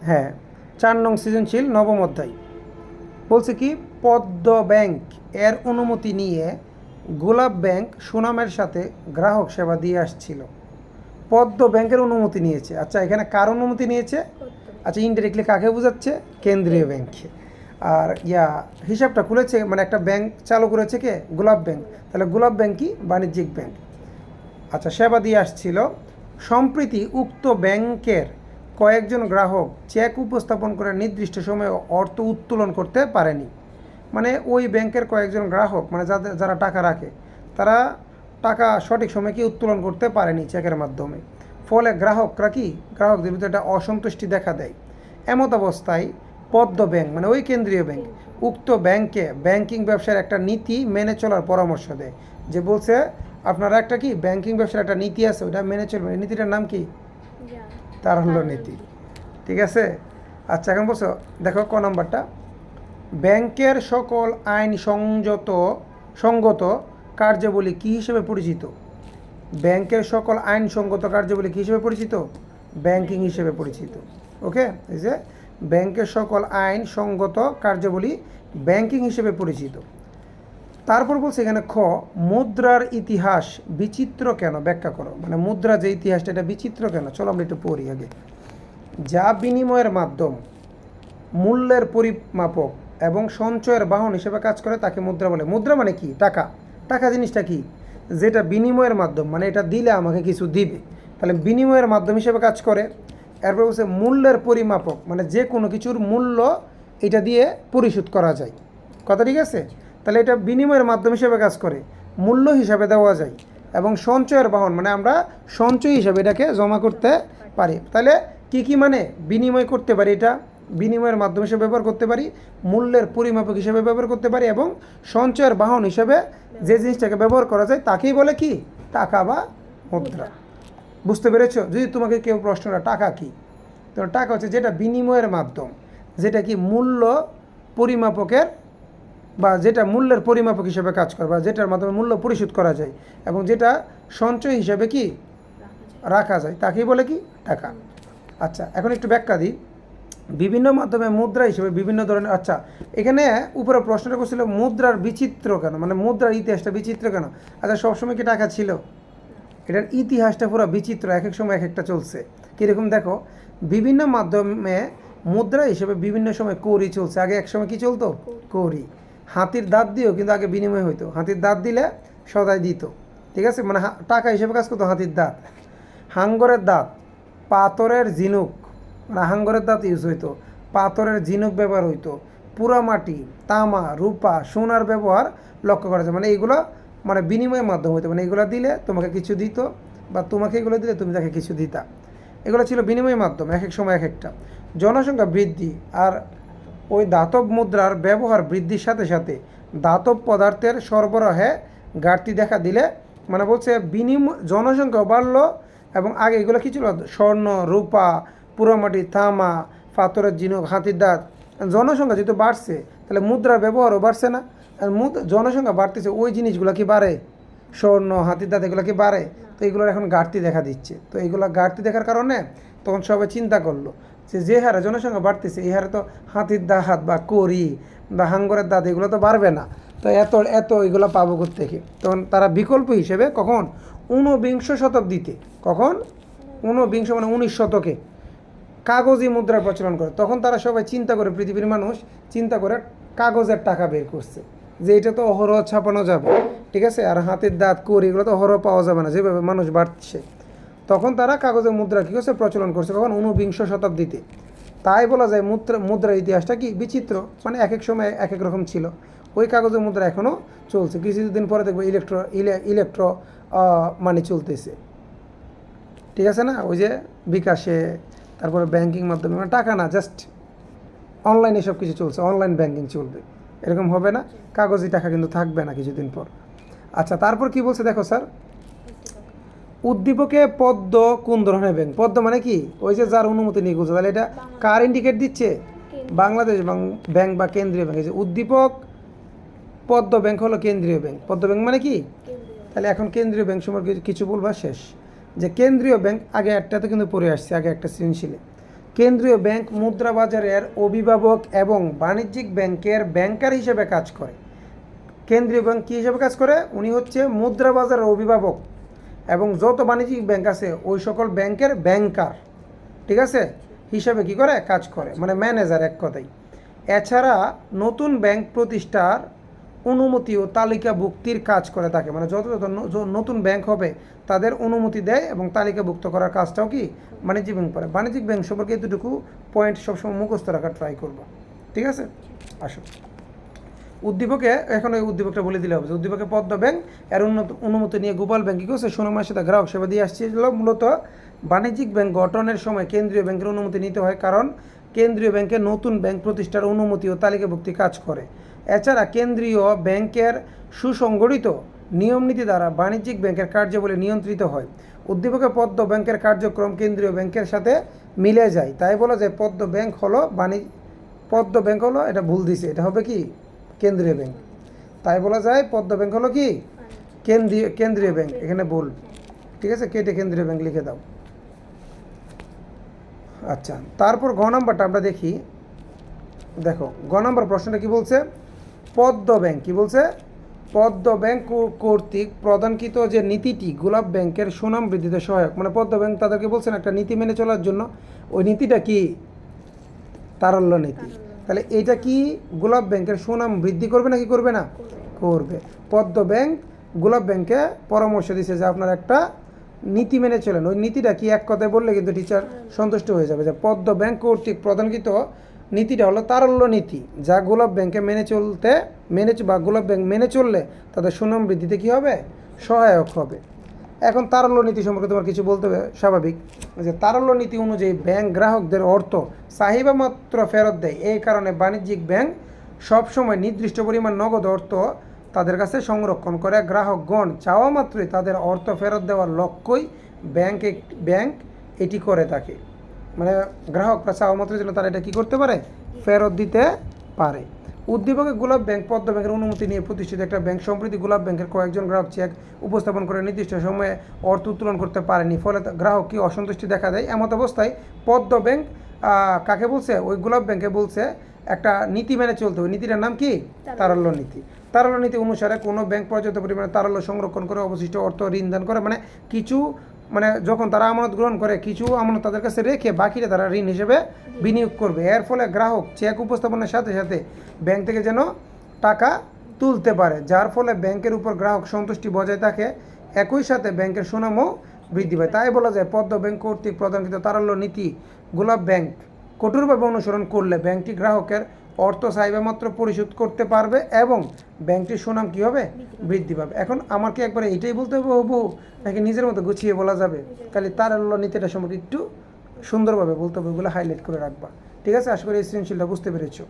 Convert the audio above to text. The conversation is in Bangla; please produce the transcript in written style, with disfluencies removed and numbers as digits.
হ্যাঁ, 4 নং সৃজনশীল নবম অধ্যায় বলছে কি, পদ্ম ব্যাংক এর অনুমতি নিয়ে গোলাপ ব্যাংক সুনামের সাথে গ্রাহক সেবা দিয়ে আসছিল। পদ্ম ব্যাংকের অনুমতি নিয়েছে। আচ্ছা, এখানে কার অনুমতি নিয়েছে? আচ্ছা, ইনডাইরেক্টলি কাকে বোঝাচ্ছে? কেন্দ্রীয় ব্যাংকে। আর হিসাবটা খুলেছে, মানে একটা ব্যাংক চালু করেছে কে? গোলাপ ব্যাংক। তাহলে গোলাপ ব্যাংক কি? বাণিজ্যিক ব্যাংক। আচ্ছা, সেবা দিয়ে আসছিল। সম্প্রতি উক্ত ব্যাংকের কয়েকজন গ্রাহক চেক উপস্থাপন করে নির্দিষ্ট সময়ে অর্থ উত্তোলন করতে পারেনি। মানে ওই ব্যাংকের কয়েকজন গ্রাহক, মানে যারা টাকা রাখে, তারা টাকা সঠিক সময়ে কি উত্তোলন করতে পারেনি চেকের মাধ্যমে। ফলে গ্রাহকদের ভিতরে একটা অসন্তুষ্টি দেখা দেয়। এমত অবস্থায় পদ্ম ব্যাংক, মানে ওই কেন্দ্রীয় ব্যাংক, উক্ত ব্যাংকে ব্যাংকিং ব্যবসার একটা নীতি মেনে চলার পরামর্শ দেয়। যে বলছে আপনারা একটা কি ব্যাংকিং ব্যবসার একটা নীতি আছে, ওটা মেনে চলবেন। নীতিটার নাম কি? তার হলো নীতি। ঠিক আছে। আচ্ছা, এখন বলছো দেখো ক নাম্বারটা, ব্যাংকের সকল আইন সঙ্গত কার্যাবলী কী হিসেবে পরিচিত? ব্যাংকের সকল আইনসঙ্গত কার্যাবলী কী হিসেবে পরিচিত? ব্যাংকিং হিসেবে পরিচিত। ওকে, এই যে ব্যাংকের সকল আইন সঙ্গত কার্যাবলী ব্যাংকিং হিসেবে পরিচিত। তারপর বলছে এখানে খ, মুদ্রার ইতিহাস বিচিত্র কেন? ব্যাখ্যা করো। মানে মুদ্রা যে ইতিহাসটা, এটা বিচিত্র কেন? চলো আমরা একটু পড়ি আগে। যা বিনিময়ের মাধ্যম, মূল্যের পরিমাপক এবং সঞ্চয়ের বাহন হিসেবে কাজ করে তাকে মুদ্রা বলে। মুদ্রা মানে কি? টাকা। টাকা জিনিসটা কি? যেটা বিনিময়ের মাধ্যম, মানে এটা দিলে আমাকে কিছু দিবে, তাহলে বিনিময়ের মাধ্যম হিসেবে কাজ করে। এরপর বলছে মূল্যের পরিমাপক, মানে যে কোনো কিছুর মূল্য এটা দিয়ে পরিশোধ করা যায়। কথা ঠিক আছে? তাহলে এটা বিনিময়ের মাধ্যম হিসেবে কাজ করে, মূল্য হিসাবে দেওয়া যায়। এবং সঞ্চয়ের বাহন, মানে আমরা সঞ্চয় হিসাবে এটাকে জমা করতে পারি। তাহলে কি মানে বিনিময় করতে পারি, এটা বিনিময়ের মাধ্যম হিসেবে ব্যবহার করতে পারি, মূল্যের পরিমাপক হিসেবে ব্যবহার করতে পারি, এবং সঞ্চয়ের বাহন হিসেবে যে জিনিসটাকে ব্যবহার করা যায় তাকেই বলে কি? টাকা বা মুদ্রা। বুঝতে পেরেছ? যদি তোমাকে কেউ প্রশ্নটা টাকা কি, তো টাকা হচ্ছে যেটা বিনিময়ের মাধ্যম, যেটা কি মূল্য পরিমাপকের, বা যেটা মূল্যের পরিমাপক হিসেবে কাজ করে, বা যেটার মাধ্যমে মূল্য পরিশোধ করা যায়, এবং যেটা সঞ্চয় হিসেবে কি রাখা যায়, তাকেই বলে কি? টাকা। আচ্ছা, এখন একটু ব্যাখ্যা দিই। বিভিন্ন মাধ্যমে মুদ্রা হিসেবে বিভিন্ন ধরনের। আচ্ছা, এখানে উপরে প্রশ্নটা করছিল মুদ্রার বিচিত্র কেন, মানে মুদ্রার ইতিহাসটা বিচিত্র কেন? আচ্ছা, সবসময় কি টাকা ছিল? এটার ইতিহাসটা পুরো বিচিত্র, এক এক সময় এক একটা চলছে। কীরকম দেখো, বিভিন্ন মাধ্যমে মুদ্রা হিসেবে বিভিন্ন সময় কৌরি চলছে। আগে এক সময় কী চলতো? কৌরি। হাতির দাঁত দিয়েও কিন্তু আগে বিনিময় হইতো। হাতির দাঁত দিলে সদাই দিত। ঠিক আছে, মানে টাকা হিসেবে কাজ করতো হাতির দাঁত। হাঙ্গরের দাঁত, পাথরের ঝিনুক, মানে হাঙ্গরের দাঁত ইউজ হইতো, পাথরের ঝিনুক ব্যবহার হইতো, পোড়ামাটি, তামা, রূপা, সোনার ব্যবহার লক্ষ্য করা যায়। মানে এইগুলো মানে বিনিময়ের মাধ্যম হইতো, মানে এগুলো দিলে তোমাকে কিছু দিত, বা তোমাকে এগুলো দিলে তুমি তাকে কিছু দিতা। এগুলো ছিল বিনিময়ের মাধ্যম, এক এক সময় এক একটা। জনসংখ্যা বৃদ্ধি আর ওই ধাতব মুদ্রার ব্যবহার বৃদ্ধির সাথে সাথে ধাতব পদার্থের সরবরাহে ঘাটতি দেখা দিলে, মানে বলছে জনসংখ্যা বাড়লো, এবং আগে এগুলো কী ছিল? স্বর্ণ, রূপা, পোড়ামাটি, তামা, পাথরের ঝিনুক, হাতির দাঁত। জনসংখ্যা যেহেতু বাড়ছে, তাহলে মুদ্রার ব্যবহারও বাড়ছে না? আর জনসংখ্যা বাড়তেছে, ওই জিনিসগুলো কি বাড়ে? স্বর্ণ, হাতির দাঁত, এগুলো কি বাড়ে? তো এগুলোর এখন ঘাটতি দেখা দিচ্ছে। তো এইগুলো ঘাটতি দেখার কারণে তখন সবাই চিন্তা করলো যে হারে জনসংখ্যা বাড়তেছে, এই হারে তো হাতির দাঁত বা করি বা হাঙ্গরের দাঁত এগুলো তো বাড়বে না। তো এত এগুলো পাবো কোত্থেকে? তখন তারা বিকল্প হিসেবে কখন? ঊনবিংশ শতাব্দীতে, কখন? ঊনবিংশ মানে 19 শতকে কাগজি মুদ্রার প্রচলন করে। তখন তারা সবাই চিন্তা করে, পৃথিবীর মানুষ চিন্তা করে কাগজের টাকা বের করছে, যে এটা তো অহরহ ছাপানো যাবে। ঠিক আছে, আর হাতের দাঁত, করি এগুলো তো অহরহ পাওয়া যাবে না, যেভাবে মানুষ বাড়ছে। তখন তারা কাগজের মুদ্রা কী করছে? প্রচলন করছে। কখন? ঊনবিংশ শতাব্দীতে। তাই বলা যায় মুদ্রার ইতিহাসটা কি বিচিত্র, মানে এক এক সময় এক এক রকম ছিল। ওই কাগজের মুদ্রা এখনও চলছে, কিছুদিন পরে দেখবো ইলেকট্রো মানি চলতেছে। ঠিক আছে না? ওই যে বিকাশে, তারপরে ব্যাংকিং মাধ্যমে, মানে টাকা না, জাস্ট অনলাইনে সব কিছু চলছে, অনলাইন ব্যাংকিং চলবে। এরকম হবে না, কাগজি টাকা কিন্তু থাকবে না কিছুদিন পর। আচ্ছা, তারপর কি বলছে দেখো স্যার, উদ্দীপকে পদ্ম কোন ধরনের ব্যাংক? পদ্ম মানে কি? ওই যে যার অনুমতি নিয়ে খুলছে, তাহলে এটা কার ইন্ডিকেট দিচ্ছে? বাংলাদেশ ব্যাংক বা কেন্দ্রীয় ব্যাংক। এই যে উদ্দীপক পদ্ম ব্যাংক হলো কেন্দ্রীয় ব্যাংক। পদ্ম ব্যাংক মানে কি? তাহলে এখন কেন্দ্রীয় ব্যাংক সম্পর্কে কিছু বলবা শেষ। যে কেন্দ্রীয় ব্যাংক আগে একটাতে কিন্তু পড়ে আসছে, আগে একটা সৃজনশীলে। কেন্দ্রীয় ব্যাংক মুদ্রা বাজারের অভিভাবক এবং বাণিজ্যিক ব্যাংকের ব্যাংকার হিসেবে কাজ করে। কেন্দ্রীয় ব্যাংক কী হিসেবে কাজ করে? উনি হচ্ছে মুদ্রা বাজারের অভিভাবক এবং যত বাণিজ্যিক ব্যাংক আছে ওই সকল ব্যাংকের ব্যাংকার, ঠিক আছে, হিসাবে কি করে কাজ করে, মানে ম্যানেজার এক কথায়। এছাড়া নতুন ব্যাংক প্রতিষ্ঠার অনুমতি ও তালিকাভুক্তির কাজ করে থাকে, মানে যত যত নতুন ব্যাংক হবে তাদের অনুমতি দেয় এবং তালিকাভুক্ত করার কাজটাও কি বাণিজ্যিক ব্যাংক করে। বাণিজ্যিক ব্যাংক সম্পর্কে এতটুকু পয়েন্ট সবসময় মুখস্থ রাখার ট্রাই করবো, ঠিক আছে। আসো উদ্দীপকে, এখন ওই উদ্দীপকটা বলে দিলে হবে যে উদ্দীপকে পদ্ম ব্যাংক এর অনুমতি নিয়ে গোপাল ব্যাংক কী করছে, সুনামের সাথে গ্রাহক সেবা দিয়ে আসছিল। মূলত বাণিজ্যিক ব্যাংক গঠনের সময় কেন্দ্রীয় ব্যাংকের অনুমতি নিতে হয়, কারণ কেন্দ্রীয় ব্যাংকে নতুন ব্যাংক প্রতিষ্ঠার অনুমতি ও তালিকাভুক্তি কাজ করে। এছাড়া কেন্দ্রীয় ব্যাংকের সুসংগঠিত নিয়মনীতি দ্বারা বাণিজ্যিক ব্যাংকের কার্যাবলী নিয়ন্ত্রিত হয়। উদ্দীপকে পদ্ম ব্যাংকের কার্যক্রম কেন্দ্রীয় ব্যাংকের সাথে মিলে যায়, তাই বলা যায় পদ্ম ব্যাংক হলো পদ্ম ব্যাংক হলো, এটা ভুল দিছে, এটা হবে কি কেন্দ্রীয় ব্যাংক। তাই বলা যায় পদ্ম ব্যাংক হলো কি কেন্দ্রীয় ব্যাংক, এখানে ভুল, ঠিক আছে, কেটে কেন্দ্রীয় ব্যাংক লিখে দাও। আচ্ছা, তারপর গ নাম্বারটা আমরা দেখি। দেখো গ নাম্বার প্রশ্নটা কি বলছে, পদ্ম ব্যাংক কি বলছে, পদ্ম ব্যাংক কর্তৃক প্রদানকৃত যে নীতিটি গোলাপ ব্যাংকের সুনাম বৃদ্ধিতে সহায়ক, মানে পদ্ম ব্যাংক তাদেরকে বলছেন একটা নীতি মেনে চলার জন্য, ওই নীতিটা কি তারল্য নীতি। তাহলে এইটা কি গোলাপ ব্যাংকের সুনাম বৃদ্ধি করবে নাকি করবে না? করবে। পদ্ম ব্যাংক গোলাপ ব্যাংকে পরামর্শ দিচ্ছে যে আপনার একটা নীতি মেনে চলেন। ওই নীতিটা কি এক কথায় বললে কিন্তু টিচার সন্তুষ্ট হয়ে যাবে, যে পদ্ম ব্যাংক কর্তৃক প্রদানকৃত নীতিটা হলো তারল্য নীতি, যা গোলাপ ব্যাংকে বা গোলাপ ব্যাংক মেনে চললে তাদের সুনাম বৃদ্ধিতে কী হবে, সহায়ক হবে। এখন তারল্য নীতি সম্পর্কে তোমার কিছু বলতে হবে, স্বাভাবিক, যে তারল্য নীতি অনুযায়ী ব্যাংক গ্রাহকদের অর্থ চাহিদা মাত্র ফেরত দেয়। এই কারণে বাণিজ্যিক ব্যাংক সবসময় নির্দিষ্ট পরিমাণ নগদ অর্থ তাদের কাছে সংরক্ষণ করে। গ্রাহকগণ চাওয়া মাত্রই তাদের অর্থ ফেরত দেওয়ার লক্ষ্যই ব্যাংক এটি করে থাকে, মানে গ্রাহকরা চাওয়া মাত্রই যেন তারা এটা কী করতে পারে, ফেরত দিতে পারে। উদ্দীপকে গোলাপ ব্যাংক পদ্ম ব্যাংকের অনুমতি নিয়ে প্রতিষ্ঠিত একটা ব্যাংক। সম্প্রতি গোলাপ ব্যাংকের কয়েকজন গ্রাহক চেক উপস্থাপন করে নির্দিষ্ট সময়ে অর্থ উত্তোলন করতে পারেনি, ফলে গ্রাহক কি অসন্তুষ্টি দেখা দেয়। এমত অবস্থায় পদ্ম ব্যাংক কাকে বলছে, ওই গোলাপ ব্যাংকে বলছে একটা নীতি মেনে চলতে। ওই নীতিটার নাম কি, তারল্য নীতি। তারল্য নীতি অনুসারে কোনো ব্যাংক পর্যাপ্ত পরিমাণে তারল্য সংরক্ষণ করে অবশিষ্ট অর্থ ঋণ দান করে, মানে কিছু, মানে যখন তারা আমানত গ্রহণ করে কিছু আমানত তাদের কাছে রেখে বাকিটা তারা ঋণ হিসেবে বিনিয়োগ করবে। এর ফলে গ্রাহক চেক উপস্থাপনের সাথে সাথে ব্যাংক থেকে যেন টাকা তুলতে পারে, যার ফলে ব্যাংকের উপর গ্রাহক সন্তুষ্টি বজায় থাকে, একই সাথে ব্যাংকের সুনামও বৃদ্ধি পায়। তাই বলা যায় পদ্ম ব্যাংক কর্তৃক প্রদানকৃত তারল্য নীতি গোলাপ ব্যাংক কঠোরভাবে অনুসরণ করলে ব্যাংকটি গ্রাহকের অর্থ চাহিদা মাত্র পরিশোধ করতে পারবে এবং ব্যাংকটির সুনাম কী হবে, বৃদ্ধি পাবে। এখন আমাকে একবার এইটাই বলতে হবে হবু, নাকি নিজের মতো গুছিয়ে বলা যাবে? খালি তারল্য নীতিটা সম্পর্কে একটু সুন্দরভাবে বলতে হবে, ওগুলো হাইলাইট করে রাখবা, ঠিক আছে। আশা করি এই সৃজনশীলটা বুঝতে পেরেছো।